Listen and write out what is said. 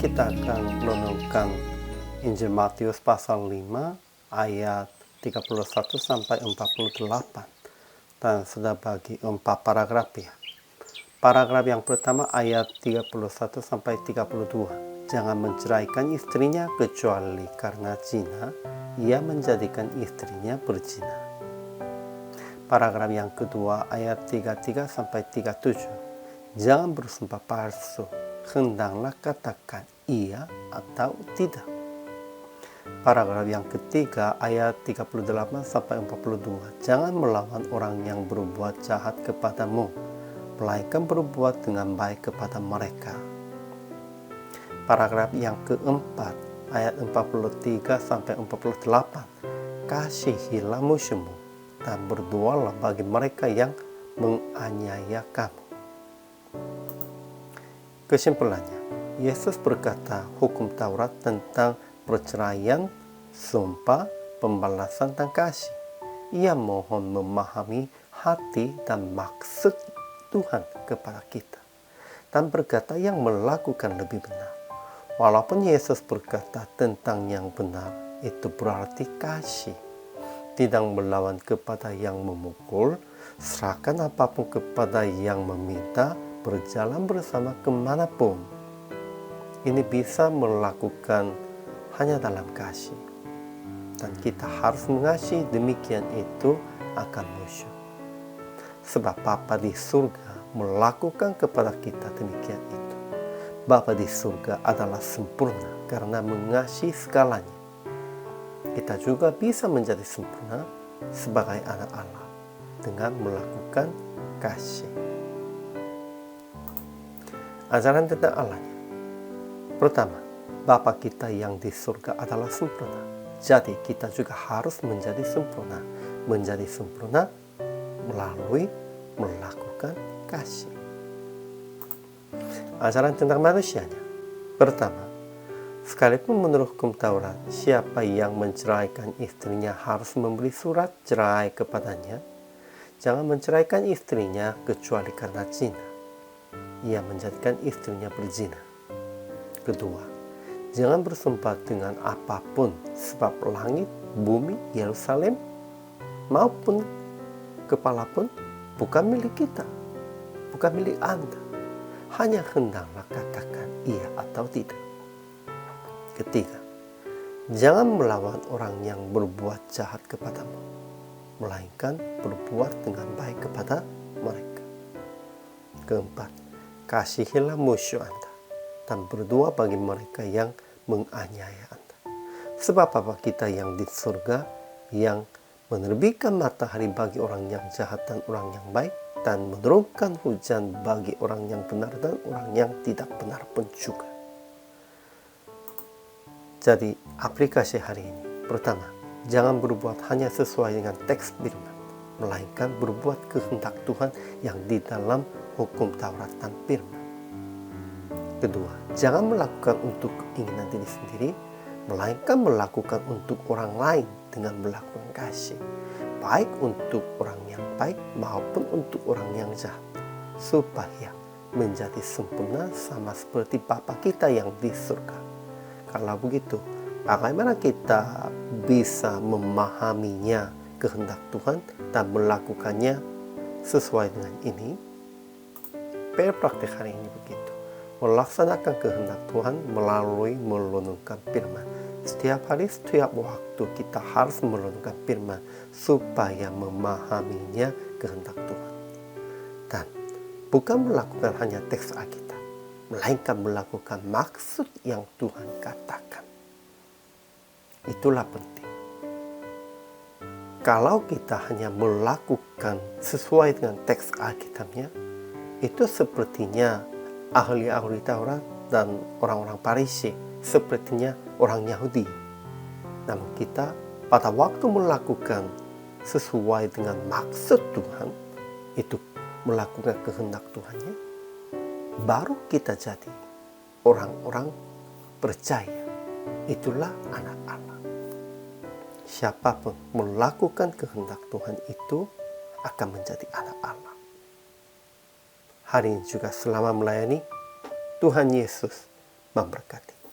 kita akan renungkan Injil Matius pasal 5 ayat 31 sampai 48. Dan sudah bagi 4 paragraf ya. Paragraf yang pertama ayat 31 sampai 32. Jangan menceraikan istrinya kecuali karena zina, ia menjadikan istrinya berzina. Paragraf yang kedua ayat 33 sampai 37. Jangan bersumpah palsu, hendaklah katakan iya atau tidak. Paragraf yang ketiga ayat 38 sampai 42. Jangan melawan orang yang berbuat jahat kepadamu, melainkan berbuat dengan baik kepada mereka. Paragraf yang keempat ayat 43 sampai 48. Kasihilah musuhmu dan berdoalah bagi mereka yang menganiaya kamu. Kesimpulannya, Yesus berkata hukum Taurat tentang perceraian, sumpah, pembalasan, dan kasih. Ia mohon memahami hati dan maksud Tuhan kepada kita, dan berkata yang melakukan lebih benar. Walaupun Yesus berkata tentang yang benar, itu berarti kasih. Tidak melawan kepada yang memukul, serahkan apapun kepada yang meminta, berjalan bersama kemanapun. Ini bisa melakukan hanya dalam kasih. Dan kita harus mengasihi demikian itu akan musuh. Sebab Bapa di surga melakukan kepada kita demikian itu. Bapa di surga adalah sempurna karena mengasihi segalanya. Kita juga bisa menjadi sempurna sebagai anak Allah dengan melakukan kasih. Ajaran tentang Allahnya. Pertama, Bapa kita yang di surga adalah sempurna. Jadi kita juga harus menjadi sempurna. Menjadi sempurna melalui melakukan kasih. Ajaran tentang manusianya. Pertama, sekalipun menurut hukum Taurat, siapa yang menceraikan istrinya harus memberi surat cerai kepadanya. Jangan menceraikan istrinya kecuali karena zina. Ia menjadikan istrinya berzina. Kedua, jangan bersumpah dengan apapun, sebab langit, bumi, Yerusalem, maupun kepala pun bukan milik kita, bukan milik Anda. Hanya hendaklah katakan iya atau tidak. Ketiga, jangan melawan orang yang berbuat jahat kepadamu, melainkan berbuat dengan baik kepada mereka. Keempat, kasihilah musuh Anda dan berdoa bagi mereka yang menganiaya Anda. Sebab Bapa kita yang di surga yang menerbitkan matahari bagi orang yang jahat dan orang yang baik, dan menurunkan hujan bagi orang yang benar dan orang yang tidak benar pun juga. Jadi aplikasi hari ini. Pertama, jangan berbuat hanya sesuai dengan teks firman, melainkan berbuat kehendak Tuhan yang di dalam hukum Taurat dan firman. Kedua, jangan melakukan untuk keinginan diri sendiri, melainkan melakukan untuk orang lain dengan melakukan kasih, baik untuk orang yang baik maupun untuk orang yang jahat, supaya menjadi sempurna sama seperti Bapa kita yang di surga. Kalau begitu, bagaimana kita bisa memahaminya kehendak Tuhan dan melakukannya sesuai dengan ini? Praktik hari ini begitu. Melaksanakan kehendak Tuhan melalui merenungkan firman. Setiap hari, setiap waktu kita harus merenungkan firman supaya memahaminya kehendak Tuhan. Dan bukan melakukan hanya teks Alkitab, melainkan melakukan maksud yang Tuhan katakan. Itulah penting. Kalau kita hanya melakukan sesuai dengan teks Alkitabnya, itu sepertinya ahli-ahli Taurat dan orang-orang Farisi, sepertinya orang Yahudi. Namun kita pada waktu melakukan sesuai dengan maksud Tuhan, itu melakukan kehendak Tuhannya, baru kita jadi orang-orang percaya. Itulah anak Allah. Siapapun melakukan kehendak Tuhan itu akan menjadi anak Allah. Hari ini juga selama melayani, Tuhan Yesus memberkati.